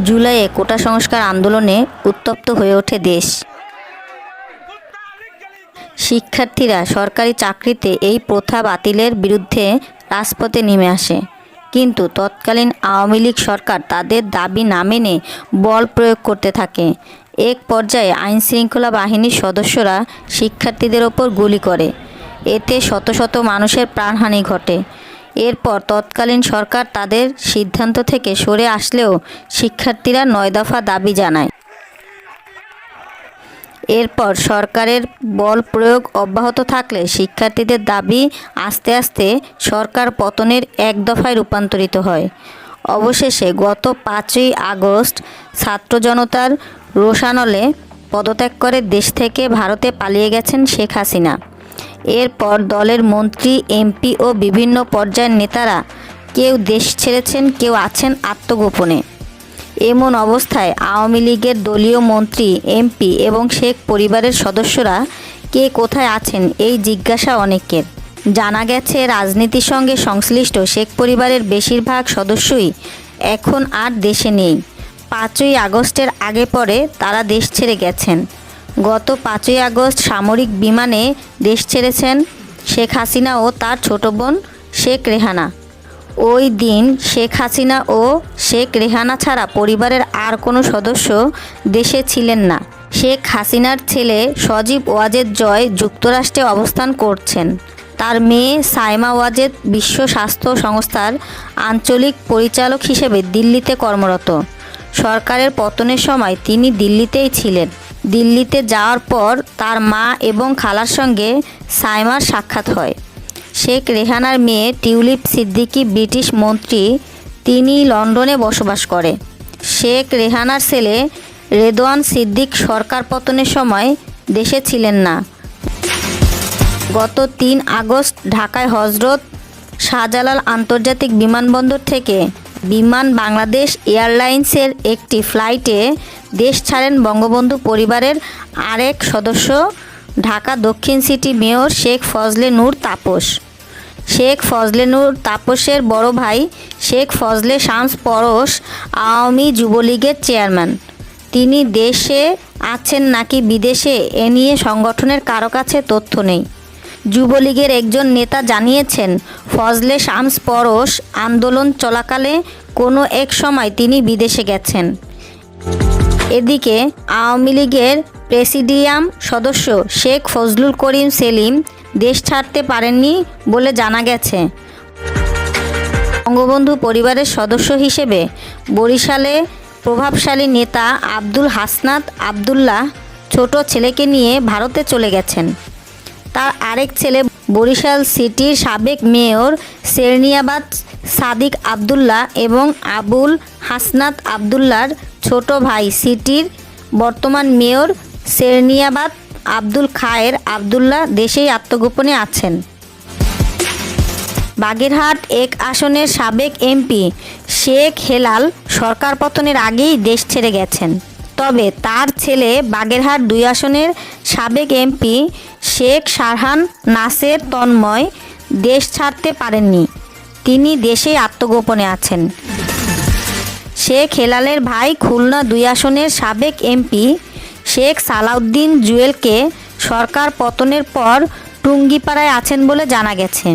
জুলাইয়ে কোটা সংস্কার আন্দোলনে উত্তপ্ত হয়ে ওঠে দেশ। শিক্ষার্থীরা সরকারি চাকরিতে এই প্রথা বাতিলের বিরুদ্ধে রাজপথে নেমে আসে, কিন্তু তৎকালীন আওয়ামী লীগ সরকার তাদের দাবি না মেনে বল প্রয়োগ করতে থাকে। এক পর্যায়ে আইনশৃঙ্খলা বাহিনীর সদস্যরা শিক্ষার্থীদের ওপর গুলি করে, এতে শত শত মানুষের প্রাণহানি ঘটে। এরপর তৎকালীন সরকার তাদের সিদ্ধান্ত থেকে সরে আসলেও শিক্ষার্থীরা ৯ দফা দাবি জানায়। এরপর সরকারের বল প্রয়োগ অব্যাহত থাকলে শিক্ষার্থীদের দাবি আস্তে আস্তে সরকার পতনের এক দফায় রূপান্তরিত হয়। অবশেষে গত ৫ই আগস্ট ছাত্র জনতার রোষানলে পদত্যাগ করে দেশ থেকে ভারতে পালিয়ে গেছেন শেখ হাসিনা। এরপর দলের মন্ত্রী, এমপি ও বিভিন্ন পর্যায়ের নেতারা কেউ দেশ ছেড়েছেন, কেউ আছেন আত্মগোপনে। এমন অবস্থায় আওয়ামী লীগের দলীয় মন্ত্রী, এমপি এবং শেখ পরিবারের সদস্যরা কে কোথায় আছেন এই জিজ্ঞাসা অনেকের। জানা গেছে রাজনীতির সঙ্গে সংশ্লিষ্ট শেখ পরিবারের বেশিরভাগ সদস্যই এখন আর দেশে নেই। ৫ই আগস্টের আগে পরে তারা দেশ ছেড়ে গেছেন। গত ৫ই আগস্ট সামরিক বিমানে দেশ ছেড়েছেন শেখ হাসিনা ও তার ছোট বোন শেখ রেহানা। ওই দিন শেখ হাসিনা ও শেখ রেহানা ছাড়া পরিবারের আর কোনো সদস্য দেশে ছিলেন না। শেখ হাসিনার ছেলে সজীব ওয়াজেদ জয় যুক্তরাষ্ট্রে অবস্থান করছেন। তার মেয়ে সাইমা ওয়াজেদ বিশ্ব স্বাস্থ্য সংস্থার আঞ্চলিক পরিচালক হিসেবে দিল্লিতে কর্মরত। সরকারের পতনের সময় তিনি দিল্লিতেই ছিলেন। দিল্লিতে যাওয়ার পর তার মা এবং খালার সঙ্গে সাইমার সাক্ষাৎ হয়। শেখ রেহানার মেয়ে টিউলিপ সিদ্দিকী ব্রিটিশ মন্ত্রী, তিনি লন্ডনে বসবাস করে। শেখ রেহানার ছেলে রেদওয়ান সিদ্দিক সরকার পতনের সময় দেশে ছিলেন না। গত ৩ আগস্ট ঢাকায় হজরত শাহজালাল আন্তর্জাতিক বিমানবন্দর থেকে বিমান বাংলাদেশ এয়ারলাইন্সের একটি ফ্লাইটে দেশ ছাড়েন বঙ্গবন্ধু পরিবারের আরেক সদস্য, ঢাকা দক্ষিণ সিটি মেয়র শেখ ফজলে নূর তাপস। শেখ ফজলে নূর তাপসের বড় ভাই শেখ ফজলে শামস পরশ আওয়ামী যুবলীগের চেয়ারম্যান। তিনি দেশে আছেন নাকি বিদেশে এ নিয়ে সংগঠনের কারো কাছে তথ্য নেই। যুবলীগের একজন নেতা জানিয়েছেন, ফজলে শামস পরশ আন্দোলন চলাকালে কোনো এক সময় তিনি বিদেশে গেছেন। এদিকে আওয়ামী লীগের প্রেসিডিয়াম সদস্য শেখ ফজলুল করিম সেলিম দেশ ছাড়তে পারেননি বলে জানা গেছে। বঙ্গবন্ধু পরিবারের সদস্য হিসেবে বরিশালে প্রভাবশালী নেতা আব্দুল হাসনাত আবদুল্লাহ ছোট ছেলেকে নিয়ে ভারতে চলে গেছেন। তার আরেক ছেলে বরিশাল সিটির সাবেক মেয়র সেরনিয়াবাদ সাদিক আবদুল্লাহ এবং আবুল হাসনাত আবদুল্লাহর ছোট ভাই সিটির বর্তমান মেয়র সেরনিয়াবাদ আব্দুল খায়ের আবদুল্লাহ দেশেই আত্মগোপনে আছেন। বাগেরহাট ১ আসনের সাবেক এমপি শেখ হেলাল সরকার পতনের আগেই দেশ ছেড়ে গেছেন। তবে তার ছেলে বাগেরহাট ২ আসনের সাবেক এমপি শেখ শারহান নাসের তন্ময় দেশ ছাড়তে পারেননি, তিনি দেশেই আত্মগোপনে আছেন। শেখ হেলালের ভাই খুলনা ২ আসনের সাবেক এমপি শেখ সালাউদ্দিন জুয়েলকে সরকার পতনের পর টুঙ্গিপাড়ায় আছেন বলে জানা গেছে।